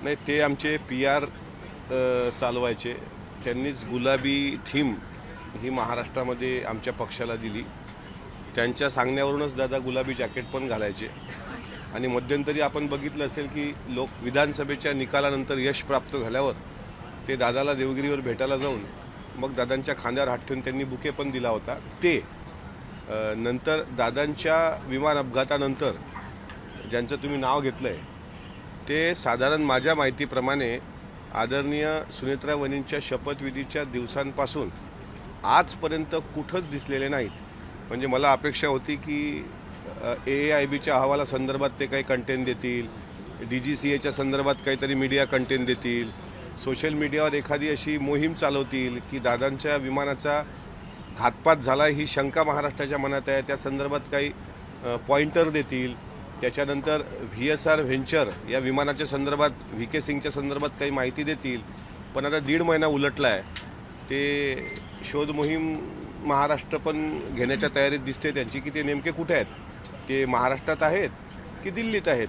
नाही, ते आमचे PR चालवायचे. त्यांनीच गुलाबी थीम ही महाराष्ट्रामध्ये आमच्या पक्षाला दिली. त्यांच्या सांगण्यावरूनच दादा गुलाबी जॅकेट पण घालायचे. आणि मध्यंतरी आपण बघितलं असेल की विधानसभेच्या निकालानंतर यश प्राप्त झाल्यावर ते दादाला देवगिरीवर भेटायला जाऊन मग दादांच्या खांद्यावर हात ठेवून त्यांनी बुके पण दिला होता. ते नंतर दादांच्या विमान अपघातानंतर ज्यांचं तुम्ही नाव घेतलं आहे ते साधारण माझ्या माहितीप्रमाणे आदरणीय सुनेत्रा वहिनींच्या शपथविधीच्या दिवसांपासून आजपर्यंत कुठंच दिसलेले नाहीत. म्हणजे मला अपेक्षा होती की AAIBच्या अहवालासंदर्भात ते काही कंटेंट देतील, DGCAच्या संदर्भात काहीतरी मीडिया कंटेंट देतील, सोशल मीडियावर एखादी अशी मोहीम चालवतील की दादांच्या विमानाचा घातपात झाला ही शंका महाराष्ट्राच्या मनात आहे, त्या संदर्भात काही पॉइंटर देतील. त्याच्यानंतर VSR व्हेंचर या विमानाच्या संदर्भात VK सिंगच्या संदर्भात काही माहिती देतील. पण आता 1.5 महिना उलटला आहे. ते शोध मोहीम महाराष्ट्र पण घेण्याच्या तयारीत दिसते त्यांची की ते नेमके कुठे आहेत, ते महाराष्ट्रात आहेत की दिल्लीत आहेत.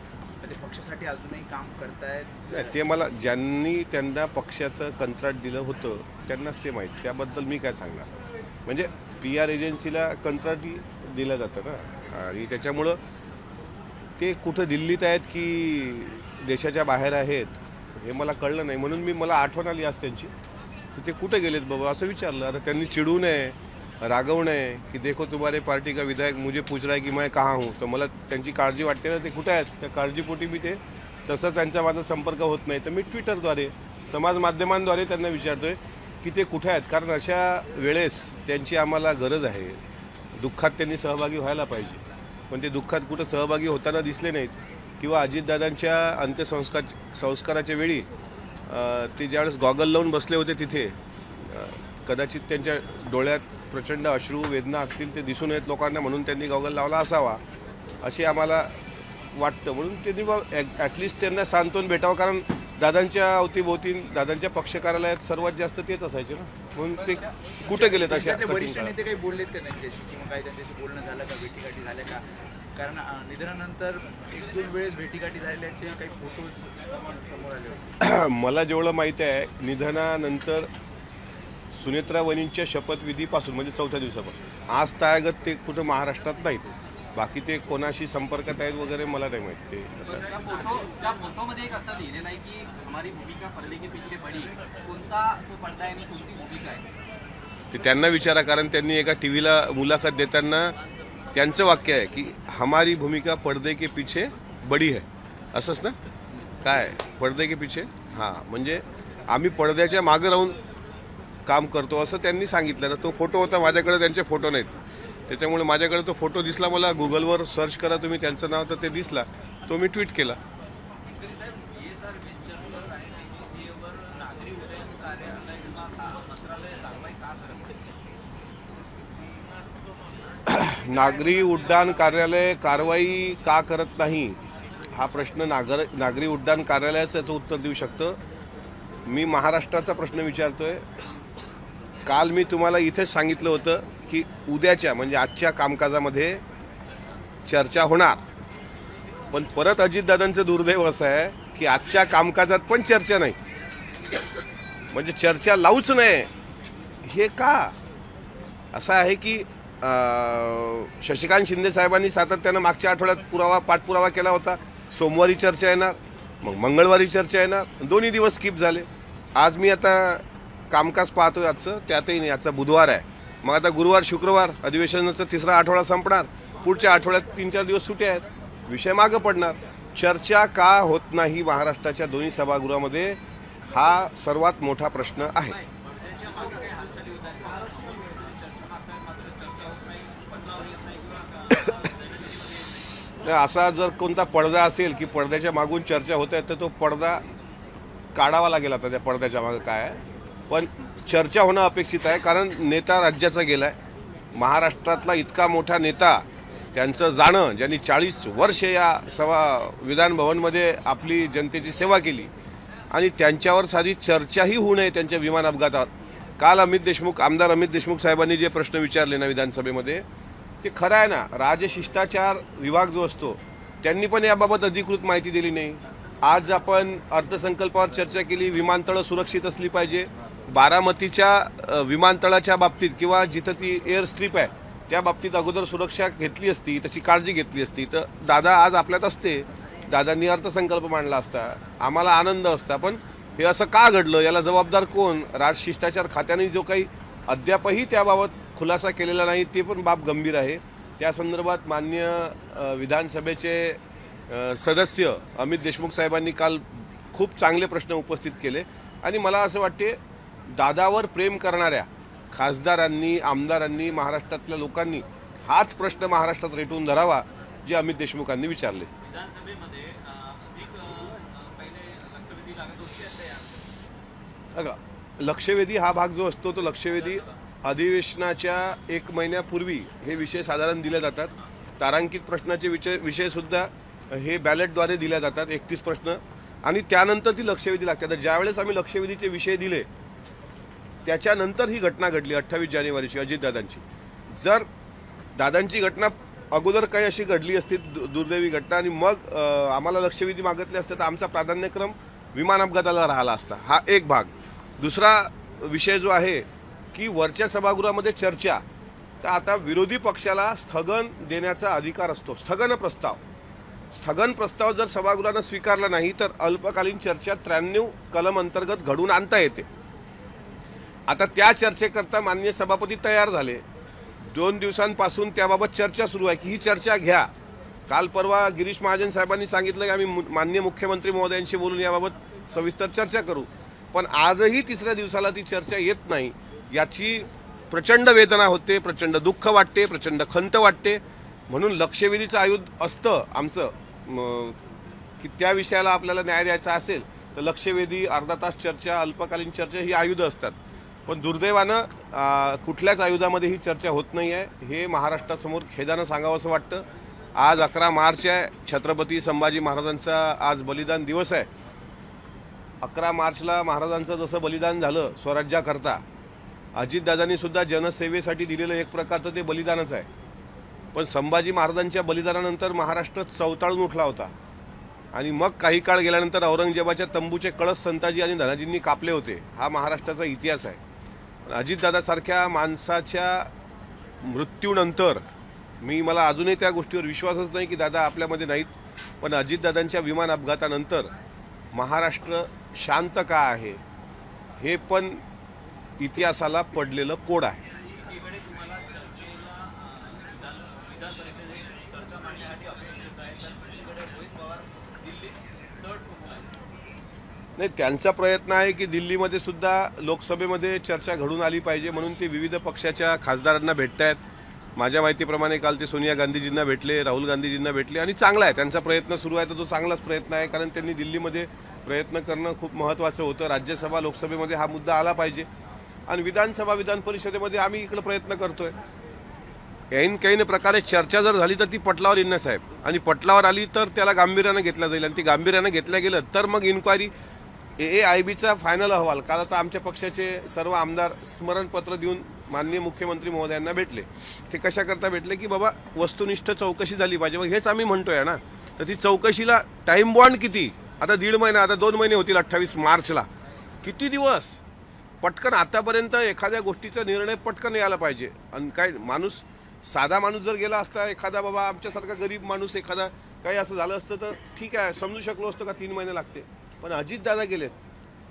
पक्षासाठी अजूनही काम करतायत ते मला ज्यांनी त्यांना पक्षाचं कंत्राट दिलं होतं त्यांनाच ते माहीत. त्याबद्दल मी काय सांगणार. म्हणजे PR एजन्सीला कंत्राटी दिलं जातं ना, आणि त्याच्यामुळं ते कुठं दिल्लीत आहेत की देशाच्या बाहेर आहेत हे मला कळलं नाही. म्हणून मला आठवण आली आज त्यांची, तर ते कुठं गेलेत बाबा असं विचारलं. आता त्यांनी चिडू नये, रागवू नये की देखो तुम्हारे पार्टी का विधायक मुझे पूछ रहा है की मैं कहाँ हूँ. तर मला त्यांची काळजी वाटते ना, ते कुठं आहेत. त्या काळजीपोटी मी ते तसं त्यांचा माझा संपर्क होत नाही तर मी ट्विटरद्वारे समाज माध्यमांद्वारे त्यांना विचारतोय की ते कुठे आहेत. कारण अशा वेळेस त्यांची आम्हाला गरज आहे. दुःखात त्यांनी सहभागी व्हायला पाहिजे, पण ते दुःखात कुठं सहभागी होताना दिसले नाहीत. किंवा अजितदादांच्या संस्काराच्या वेळी ते ज्यावेळेस गॉगल लावून बसले होते तिथे कदाचित त्यांच्या डोळ्यात प्रचंड अश्रू वेदना असतील, ते दिसून येत लोकांना, म्हणून त्यांनी गॉगल लावला असावा असे आम्हाला वाटतं. म्हणून त्यांनी ॲटलिस्ट त्यांना सांत्वन भेटावं. कारण दादांच्या अवतीभोवती दादांच्या पक्ष कार्यालयात सर्वात जास्त तेच असायचे ना, म्हणून ते कुठे गेलेत. अशा वरिष्ठ नेते काही बोललेत का त्यांच्याशी, किंवा काही त्यांच्याशी बोलणं झालं का, भेटीगाठी झाल्या का? कारण निधनानंतर 1-2 वेळेस भेटीगाठी झाल्याचे काही फोटोज समोर आले होते. मला जेवढं माहिती आहे निधनानंतर सुनेत्रा वहिनींच्या शपथविधीपासून म्हणजे 4थ्या दिवसापासून आज तायगत ते कुठं महाराष्ट्रात नाहीत. बाकी ते कोणाशी संपर्कात आहेत वगैरे मला नाही माहीत. ते त्या फोटोमध्ये एक असं लिहिलेलं आहे की हमारी भूमिका पर्दे के पीछे बड़ी. कोणता तो पडदा आहे आणि कोणती भूमिका आहे ते त्यांना विचारा. कारण त्यांनी एका TVला मुलाखत देताना त्यांचं वाक्य आहे की हमारी भूमिका पर्दे के पीछे बडी है. असंच ना, काय पर्दे के पीछे, हां म्हणजे आम्ही पडद्याच्या मागं राहून काम करतो असं त्यांनी सांगितलं ना. तो फोटो होता माझ्याकडे, त्यांचे फोटो नाहीत. त्याच्यामुळे माझ्याकडे तो फोटो दिसला, मला गुगलवर सर्च करा तुम्ही त्यांचं नाव, तर ते दिसला, तो मी ट्विट केला. नागरी उड्डाण कार्यालय कारवाई का करत नाही हा प्रश्न नागरी उड्डाण कार्यालयाचं याचं उत्तर देऊ शकतं. मी महाराष्ट्राचा प्रश्न विचारतोय. काल मी तुम्हाला इथेच सांगितलं होतं की उद्याच्या म्हणजे आजच्या कामकाजामध्ये चर्चा होणार, पण परत अजितदादांचं दुर्दैव असं आहे की आजच्या कामकाजात पण चर्चा नाही. म्हणजे चर्चा लावूच नये हे का असं आहे की शशिकांत शिंदे साहेबांनी सातत्यानं मागच्या आठवड्यात पाठपुरावा केला होता. सोमवारी चर्चा येणार, मग मंगळवारी चर्चा येणार, 2 दिवस स्किप झाले. आज मी आता कामकाज पाहतोय आजचं, त्यातही नाही. आजचा बुधवार आहे, मग आता गुरुवार शुक्रवार अधिवेशनाचा 3रा आठवडा संपणार, पुढच्या आठवड्यात 3-4 दिवस सुट्या आहेत, विषय मागं पडणार. चर्चा का होत नाही महाराष्ट्राच्या दोन्ही सभागृहामध्ये हा सर्वात मोठा प्रश्न आहे. असा जर कोणता पडदा असेल की पडद्याच्या मागून चर्चा होत आहे तर तो पडदा काढावा लागेल. आता त्या पडद्याच्या मागं काय आहे, पण चर्चा होणं अपेक्षित आहे. कारण नेता राज्याचा गेला आहे, महाराष्ट्रातला इतका मोठा नेता, त्यांचं जाणं, ज्यांनी 40 वर्ष या विधान भवनमध्ये आपली जनतेची सेवा केली, आणि त्यांच्यावर साधी चर्चाही होऊ नये त्यांच्या विमान अपघातावर. काल आमदार अमित देशमुख साहेबांनी जे प्रश्न विचारले ना विधानसभेमध्ये, ते खरं आहे ना. राजशिष्टाचार विभाग जो असतो त्यांनी पण याबाबत अधिकृत माहिती दिली नाही. आज आपण अर्थसंकल्पावर चर्चा केली, विमानतळं सुरक्षित असली पाहिजे. बारामतीच्या विमानतळाच्या बाबतीत किंवा जिथं ती एअर स्ट्रीप आहे त्या बाबतीत अगोदर सुरक्षा घेतली असती, तशी काळजी घेतली असती तर दादा आज आपल्यात असते. दादांनी अर्थसंकल्प मांडला असता, आम्हाला आनंद असता. पण हे असं का घडलं, याला जबाबदार कोण? राजशिष्टाचार खात्याने जो काही अद्यापही त्याबाबत खुलासा केलेला नाही, ते पण बाब गंभीर आहे. त्या संदर्भात माननीय विधानसभेचे सदस्य अमित देशमुख साहेबांनी काल खूप चांगले प्रश्न उपस्थित केले आणि मला असं वाटते दादावर प्रेम करणाऱ्या खासदारांनी, आमदारांनी, महाराष्ट्रातल्या लोकांनी हाच प्रश्न महाराष्ट्रात रेटून धरावा जे अमित देशमुखांनी विचारले. विधानसभेमध्ये पहिले लक्षवेधी लागत होती. बघा, लक्षवेधी हा भाग जो असतो तो लक्षवेधी अधिवेशनाच्या 1 महिन्यापूर्वी हे विषय साधारण दिले जातात. तारांकित प्रश्नाचे विषय सुद्धा हे बॅलेटद्वारे दिल्या जातात, 31 प्रश्न, आणि त्यानंतर ती लक्षवेधी लागतात. तर ज्यावेळेस आम्ही लक्षवेधीचे विषय दिले त्याच्यानंतर ही घटना घडली 28 जानेवारीची अजितदादांची. जर दादांची घटना अगोदर काही अशी घडली असती दुर्दैवी घटना आणि मग आम्हाला लक्षवेधी मागितले असते तर आमचा प्राधान्यक्रम विमान अपघाताला राहिला असता. हा एक भाग. दुसरा विषय जो आहे की वरच्या सभागृहामध्ये चर्चा, तर आता विरोधी पक्षाला स्थगन देण्याचा अधिकार असतो. स्थगन प्रस्ताव जर सभागृहानं स्वीकारला नाही तर अल्पकालीन चर्चा 93 कलम अंतर्गत घडून आणता येते. आता त्या चर्चेकरता माननीय सभापती तयार झाले. 2 दिवसांपासून त्याबाबत चर्चा सुरू आहे की ही चर्चा घ्या. काल परवा गिरीश महाजन साहेबांनी सांगितलं की आम्ही माननीय मुख्यमंत्री महोदयांशी बोलून याबाबत सविस्तर चर्चा करू. पण आजही तिसऱ्या दिवसाला ती चर्चा येत नाही. याची प्रचंड वेदना होते, प्रचंड दुःख वाटते, प्रचंड खंत वाटते. म्हणून लक्षवेधीचं आयुध असतं आमचं की त्या विषयाला आपल्याला न्याय द्यायचा असेल तर लक्षवेधी, अर्धा तास चर्चा, अल्पकालीन चर्चा ही आयुधं असतात. पण दुर्दैवानं कुठल्याच आयुधामध्ये ही चर्चा होत नाही आहे. हे महाराष्ट्रासमोर खेदानं सांगावं असं वाटतं. आज 11 मार्च आहे, छत्रपती संभाजी महाराजांचा आज बलिदान दिवस आहे. 11 मार्चला महाराजांचं जसं बलिदान झालं स्वराज्याकरता, अजितदादांनी सुद्धा जनसेवेसाठी दिलेलं एक प्रकारचं ते बलिदानच आहे. पण संभाजी महाराजांच्या बलिदानानंतर महाराष्ट्र चवताळून उठला होता आणि मग काही काळ गेल्यानंतर औरंगजेबाच्या तंबूचे कळस संताजी आणि धनाजींनी कापले होते. हा महाराष्ट्राचा इतिहास आहे. अजितदादासारख्या माणसाच्या मृत्यूनंतर मला अजूनही त्या गोष्टीवर विश्वासच नाही की दादा आपल्यामध्ये नाहीत. पण अजितदादांच्या विमान अपघातानंतर महाराष्ट्र शांत का आहे हे पण इतिहासाला पडलेलं कोड आहे. नाही, त्यांचा प्रयत्न आहे की दिल्लीमध्ये सुद्धा लोकसभेमध्ये चर्चा घडून आली पाहिजे म्हणून ते विविध पक्षाच्या खासदारांना भेटत आहेत. माझ्या माहितीप्रमाणे काल ते सोनिया गांधीजींना भेटले, राहुल गांधीजींना भेटले आणि चांगला आहे त्यांचा प्रयत्न सुरू आहे. तर तो चांगलाच प्रयत्न आहे कारण त्यांनी दिल्लीमध्ये प्रयत्न करणं खूप महत्त्वाचं होतं. राज्यसभा लोकसभेमध्ये हा मुद्दा आला पाहिजे आणि विधानसभा विधान परिषदेमध्ये आम्ही इकडे प्रयत्न करतोय. काही प्रकारे चर्चा जर झाली तर ती पटलावर येणं साहेब, आणि पटलावर आली तर त्याला गांभीर्यानं घेतलं जाईल आणि ती गांभीर्यानं घेतलं गेलं तर मग इन्क्वायरी AIBचा फायनल अहवाल. काल आता आमच्या पक्षाचे सर्व आमदार स्मरणपत्र देऊन माननीय मुख्यमंत्री महोदयांना भेटले. ते कशाकरता भेटले की बाबा वस्तुनिष्ठ चौकशी झाली पाहिजे. मग हेच आम्ही म्हणतोय ना. तर ती चौकशीला टाईम बॉन्ड किती? आता 1.5 महिना, आता 2 महिने होतील 28 मार्चला. किती दिवस? पटकन आतापर्यंत एखाद्या गोष्टीचा निर्णय पटकन यायला पाहिजे. आणि काय माणूस, साधा माणूस जर गेला असता, एखादा बाबा आमच्यासारखा गरीब माणूस एखादा काही असं झालं असतं तर ठीक आहे, समजू शकलो असतो का 3 महिने लागते. पण अजितदादा गेलेत,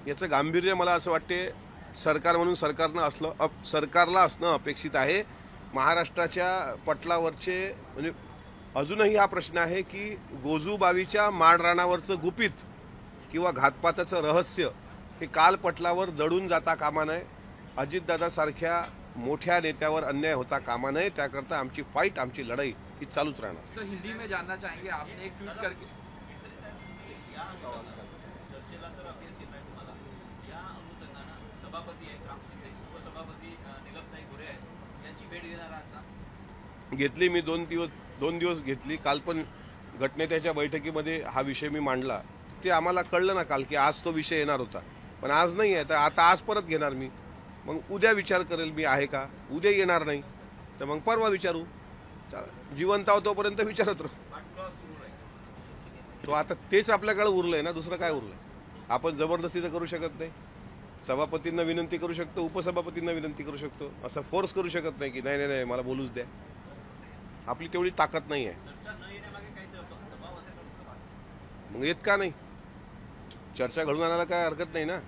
याचं गांभीर्य मला असं वाटते सरकार म्हणून सरकारला असणं अपेक्षित आहे. महाराष्ट्राच्या पटलावरचे म्हणजे अजूनही हा प्रश्न आहे की गोजूबावीच्या माळरानावरचं गुपित किंवा घातपाताचं रहस्य हे काल पटलावर दडून जाता कामा नये. अजितदादासारख्या मोठ्या नेत्यावर अन्याय होता कामा नये. त्याकरता आमची फाईट, आमची लढाई ही चालूच राहणार. तो हिंदी में जानना चाहेंगे, आपने एक ट्वीट करके घेतली मी 2 दिवस घेतली. काल पण गटनेत्याच्या बैठकीमध्ये हा विषय मी मांडला. ते आम्हाला कळलं ना काल की आज तो विषय येणार होता, पण आज नाही आहे. तर आता आज परत घेणार मी. मग उद्या विचार करेल मी आहे का. उद्या येणार नाही तर मग परवा विचारू. जिवंत आहो तोपर्यंत विचारत राहू. तो आता तेच आपल्याकडे उरलंय ना, दुसरं काय उरलंय? आपण जबरदस्ती तर करू शकत नाही. सभापतींना विनंती करू शकतो, उपसभापतींना विनंती करू शकतो, असं फोर्स करू शकत नाही की नाही नाही नाही मला बोलूच द्या. आपली तेवढी ताकद नाही आहे. मग येत का नाही? चर्चा घडून आणायला काय हरकत नाही ना.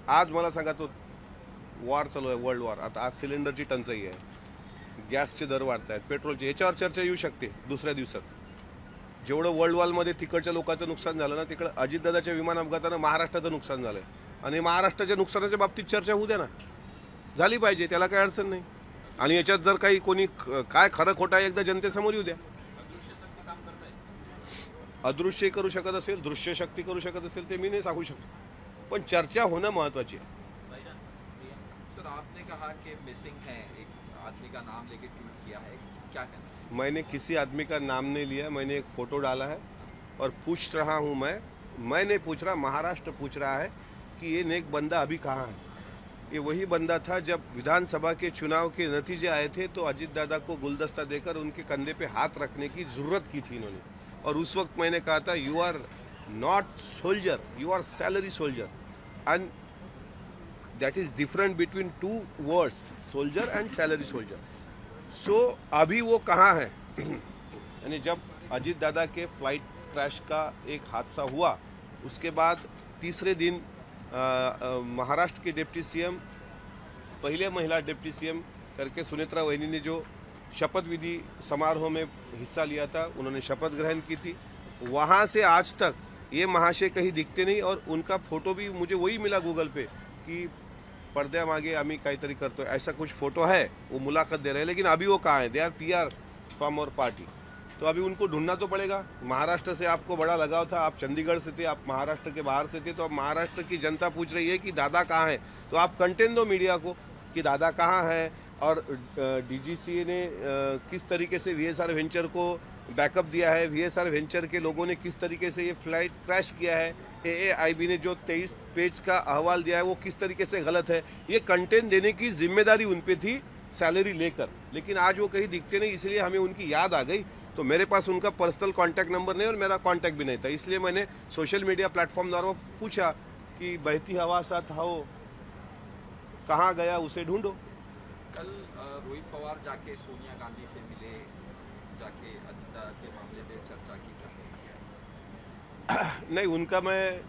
आज मला सांगा, तो वॉर चालू आहे, वर्ल्ड वॉर. आता आज सिलेंडरची टंचाई आहे, गॅसचे दर वाढत आहेत, पेट्रोलचे, याच्यावर चर्चा येऊ शकते दुसऱ्या दिवसात. जेवढं वर्ल्ड वॉरमध्ये तिकडच्या लोकांचं नुकसान झालं ना, तिकडं अजितदादाच्या विमान अपघातानं महाराष्ट्राचं नुकसान झालंय. आणि महाराष्ट्राच्या नुकसानाच्या बाबतीत चर्चा होऊ द्या ना, झाली पाहिजे, त्याला काही अडचण नाही. आणि याच्यात जर काही कोणी काय खरं खोटं आहे एकदा जनतेसमोर येऊ द्या. अदृश्य करू शकत असेल, दृश्य शक्ती करू शकत असेल, ते मी नाही सांगू शकतो, पण चर्चा होणं महत्वाची आहे. सर, आपने कहा कि मिसिंग है, एक आदमी का नाम लेके ट्वीट किया है, क्या कहना है? मैंने किसी आदमी का नाम नहीं लिया, मैंने एक फोटो डाला है और पूछ रहा हूं मैं नहीं पूछ रहा, महाराष्ट्र पूछ रहा है कि ये नेक बंदा अभी कहाँ है. ये वही बंदा था जब विधानसभा के चुनाव के नतीजे आए थे तो अजीत दादा को गुलदस्ता देकर उनके कंधे पे हाथ रखने की जरूरत की थी इन्होंने. और उस वक्त मैंने कहा था, you are not soldier, you are salary soldier, and that is different between two words, soldier and salary soldier. So अभी वो कहाँ है? यानी जब अजीत दादा के फ्लाइट क्रैश का एक हादसा हुआ, उसके बाद तीसरे दिन महाराष्ट्र के डिप्टी सीएम, पहले महिला डिप्टी सीएम करके सुनेत्रा वहिनी ने जो शपथ विधि समारोह में हिस्सा लिया था, उन्होंने शपथ ग्रहण की थी. वहाँ से आज तक ये महाशय कहीं दिखते नहीं, और उनका फोटो भी मुझे वही मिला गूगल पे कि पडद्यामागे आम्ही काहीतरी करतो, ऐसा कुछ फोटो है, वो मुलाकात दे रहे हैं. लेकिन अभी वो कहाँ है? दे आर PR फ्रॉम और पार्टी. तो अभी उनको ढूंढना तो पड़ेगा. महाराष्ट्र से आपको बड़ा लगाव था, आप चंडीगढ़ से थे, आप महाराष्ट्र के बाहर से थे, तो अब महाराष्ट्र की जनता पूछ रही है कि दादा कहाँ है. तो आप कंटेंट दो मीडिया को कि दादा कहाँ है, और DGCA ने किस तरीके से VSR वेंचर को बैकअप दिया है, VSR वेंचर के लोगों ने किस तरीके से ये फ्लाइट क्रैश किया है, AAIB ने जो 23 पेज का अहवाल दिया है वो किस तरीके से गलत है. ये कंटेंट देने की जिम्मेदारी उन पे थी, सैलरी लेकर. लेकिन आज वो कहीं दिखते नहीं, इसलिए हमें उनकी याद आ गई. तो मेरे पास उनका पर्सनल कांटेक्ट नंबर नहीं और मेरा कांटेक्ट भी नहीं था, इसलिए मैंने सोशल मीडिया प्लेटफॉर्म द्वारा पूछा कि बहती हवा सा था वो, कहाँ गया, उसे ढूंढो. कल रोहित पवार जाके सोनिया गांधी से मिले, जाके अजीत के मामले पे चर्चा की. नहीं, उनका मैं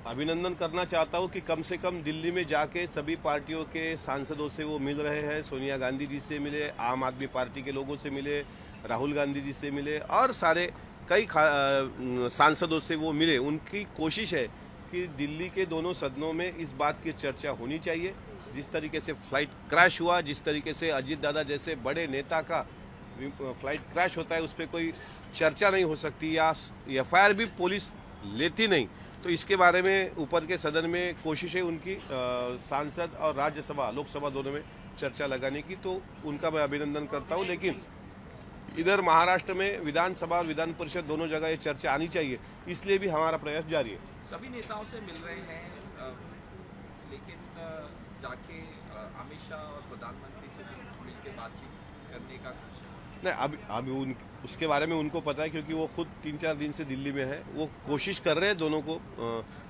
अभिनंदन करना चाहता हूँ कि कम से कम दिल्ली में जाके सभी पार्टियों के सांसदों से वो मिल रहे हैं. सोनिया गांधी जी से मिले, आम आदमी पार्टी के लोगों से मिले, राहुल गांधी जी से मिले, और सारे कई सांसदों से वो मिले. उनकी कोशिश है कि दिल्ली के दोनों सदनों में इस बात की चर्चा होनी चाहिए. जिस तरीके से फ्लाइट क्रैश हुआ, जिस तरीके से अजीत दादा जैसे बड़े नेता का फ्लाइट क्रैश होता है, उस पर कोई चर्चा नहीं हो सकती, या FIR भी पुलिस लेती नहीं. तो इसके बारे में ऊपर के सदन में कोशिश है उनकी, सांसद और राज्यसभा, लोकसभा दोनों में चर्चा लगाने की. तो उनका मैं अभिनंदन करता हूँ. लेकिन इधर महाराष्ट्र में विधानसभा और विधान परिषद दोनों जगह ये चर्चा आनी चाहिए, इसलिए भी हमारा प्रयास जारी है. सभी नेताओं से मिल रहे हैं, लेकिन जाके अमित शाह और प्रधानमंत्री से मिल के बातचीत करने का कुछ नहीं, अभी उसके बारे में उनको पता है, क्योंकि वो खुद 3-4 दिन से दिल्ली में है. वो कोशिश कर रहे हैं दोनों को,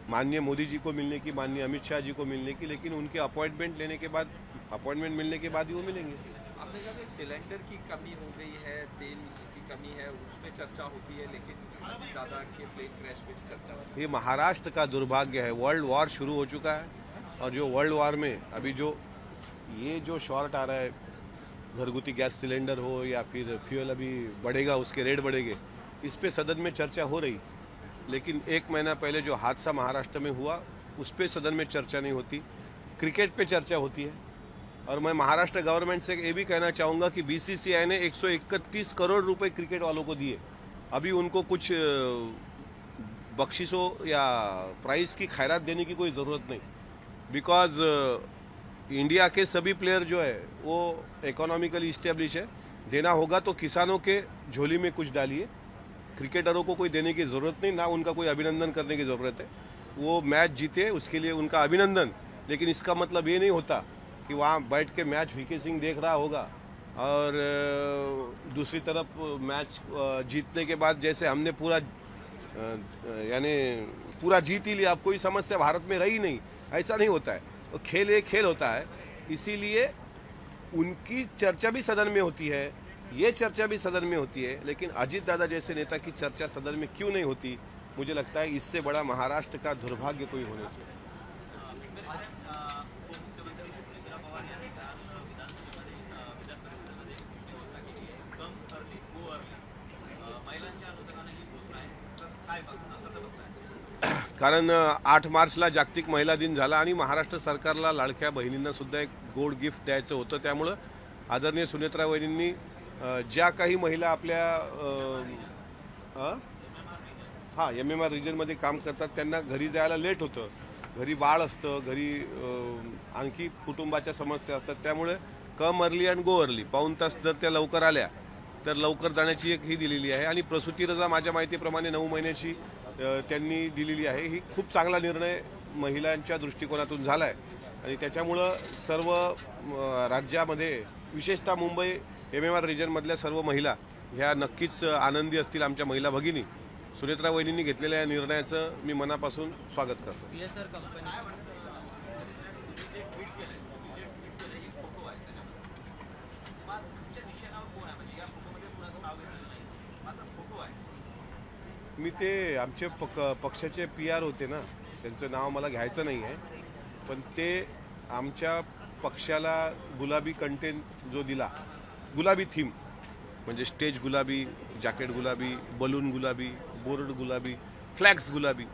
माननीय मोदी जी को मिलने की, माननीय अमित शाह जी को मिलने की, लेकिन उनके अपॉइंटमेंट मिलने के बाद ही वो मिलेंगे. आपने कहा कि सिलेंडर की कमी हो गई है, तेल की कमी है, उसमें चर्चा होती है, लेकिन अजीत दादा के प्लेन क्रैश में चर्चा होती है. ये महाराष्ट्र का दुर्भाग्य है. वर्ल्ड वॉर शुरू हो चुका है, और जो वर्ल्ड वॉर में अभी जो शॉर्ट आ रहा है, घरगुती गैस सिलेंडर हो या फिर फ्यूल अभी बढ़ेगा, उसके रेट बढ़ेंगे, इस पे सदन में चर्चा हो रही. लेकिन 1 महीना पहले जो हादसा महाराष्ट्र में हुआ, उस पे सदन में चर्चा नहीं होती. क्रिकेट पे चर्चा होती है. और मैं महाराष्ट्र गवर्नमेंट से ये भी कहना चाहूँगा कि BCCI ने 131 करोड़ रुपए क्रिकेट वालों को दिए. अभी उनको कुछ बख्शिशों या प्राइज़ की खैरात देने की कोई ज़रूरत नहीं, बिकॉज इंडिया के सभी प्लेयर जो है वो इकोनॉमिकली इस्टेब्लिश है. देना होगा तो किसानों के झोली में कुछ डालिए. क्रिकेटरों को कोई देने की ज़रूरत नहीं, ना उनका कोई अभिनंदन करने की ज़रूरत है. वो मैच जीते उसके लिए उनका अभिनंदन, लेकिन इसका मतलब ये नहीं होता कि वहाँ बैठ के मैच वीके सिंह देख रहा होगा और दूसरी तरफ मैच जीतने के बाद जैसे हमने पूरा यानी पूरा जीत ही लिया, अब कोई समस्या भारत में रही नहीं, ऐसा नहीं होता है। तो खेल एक खेल होता है, इसीलिए उनकी चर्चा भी सदन में होती है, ये चर्चा भी सदन में होती है, लेकिन अजीत दादा जैसे नेता की चर्चा सदन में क्यों नहीं होती? मुझे लगता है इससे बड़ा महाराष्ट्र का दुर्भाग्य कोई होने से। कारण 8 मार्चला जागतिक महिला दिन झाला आणि महाराष्ट्र सरकारला लाडक्या बहिणींना सुद्धा एक गोड गिफ्ट द्यायचं होतं, त्यामुळं आदरणीय सुनेत्रा वहिनींनी ज्या काही महिला आपल्या MMR रिजनमध्ये काम करतात त्यांना घरी जायला लेट होतं, घरी बाळ असतं, घरी आणखी कुटुंबाच्या समस्या असतात, त्यामुळे कम अर्ली अँड गो अर्ली, पाऊण तास जर त्या लवकर आल्या तर लवकर जाण्याची एक ही दिलेली आहे। आणि प्रसूती रजा माझ्या माहितीप्रमाणे 9 महिन्याची त्यांनी दिलेली आहे। ही खूप चांगला निर्णय महिलांच्या दृष्टिकोनातून झाला आहे आणि त्याच्यामुळं सर्व राज्यामध्ये विशेषतः मुंबई MMR रिजनमधल्या सर्व महिला ह्या नक्कीच आनंदी असतील। आमच्या महिला भगिनी सुनेत्रा वहिनींनी घेतलेल्या या निर्णयाचं मी मनापासून स्वागत करतो। मी ते आमचे पक्षाचे PR होते ना, त्यांचं नाव मला घ्यायचं नाही आहे, पण ते आमच्या पक्षाला गुलाबी कंटेंट जो दिला, गुलाबी थीम म्हणजे स्टेज गुलाबी, जॅकेट गुलाबी, बलून गुलाबी, बोर्ड गुलाबी, फ्लॅग्स गुलाबी,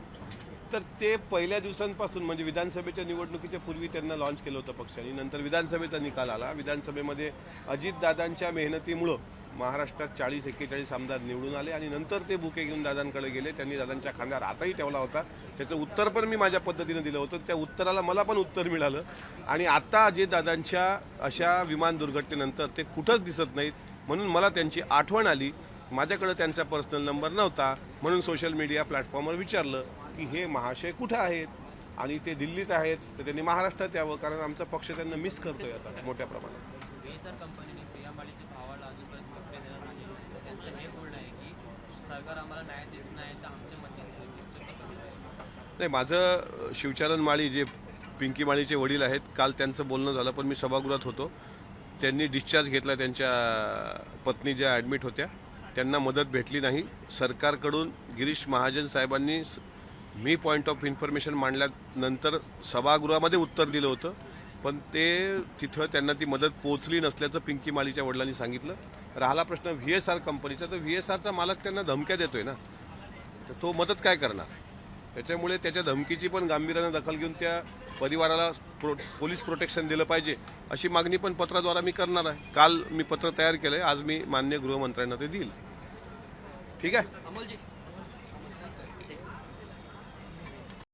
तर ते पहिल्या दिवसांपासून म्हणजे विधानसभेच्या निवडणुकीच्या पूर्वी त्यांना लॉन्च केलं होतं पक्षाने। नंतर विधानसभेचा निकाल आला, विधानसभेमध्ये अजितदादांच्या मेहनतीमुळं महाराष्ट्रात 40-41 आमदार निवडून आले आणि नंतर ते बुके घेऊन दादांकडे गेले। त्यांनी दादांच्या खांद्यावर हातही ठेवला होता, त्याचं उत्तर पण मी माझ्या पद्धतीने दिलं होतं, त्या उत्तराला मला पण उत्तर मिळालं। आणि आता अजितदादांच्या अशा विमान दुर्घटनेनंतर ते कुठंच दिसत नाहीत, म्हणून मला त्यांची आठवण आली। माझ्याकडे त्यांचा पर्सनल नंबर नव्हता, म्हणून सोशल मीडिया प्लॅटफॉर्मवर विचारलं की हे महाशय कुठं आहेत, आणि ते दिल्लीत आहेत, तर त्यांनी महाराष्ट्रात यावं, कारण आमचा पक्ष त्यांना मिस करतोय आता मोठ्या प्रमाणात। कंपनीने प्रियामाळीच्या भावाला अजूनपर्यंत कपडे देणार नाही, त्यांचं हे बोलणं आहे की सरकार आम्हाला न्याय देत नाही, तर आमच्या मते नाही, माझं शिवचरण माळी जे पिंकी माळीचे वडील आहेत, काल त्यांचं बोलणं झालं, पण मी सभागृहात होतो। त्यांनी डिस्चार्ज घेतला, त्यांच्या पत्नी ज्या ॲडमिट होत्या त्यांना मदत भेटली नाही सरकारकडून। गिरीश महाजन साहेबांनी मी पॉईंट ऑफ इन्फॉर्मेशन मांडल्यानंतर सभागृहामध्ये उत्तर दिलं होतं, पण ते तिथं त्यांना ती मदत पोहोचली नसल्याचं पिंकी माळीच्या वडिलांनी सांगितलं। राहिला प्रश्न VSR कंपनीचा, तर VSRचा मालक त्यांना धमक्या देतोय ना, तर तो मदत काय करणार? त्याच्यामुळे त्याच्या धमकीची पण गांभीर्यानं दखल घेऊन त्या परिवाराला पोलीस प्रोटेक्शन दिलं पाहिजे, अशी मागणी पण पत्राद्वारा मी करणार आहे। काल मी पत्र तयार केलंय, आज मी माननीय गृहमंत्र्यांना ते देईल। ठीक आहे। अमोलजी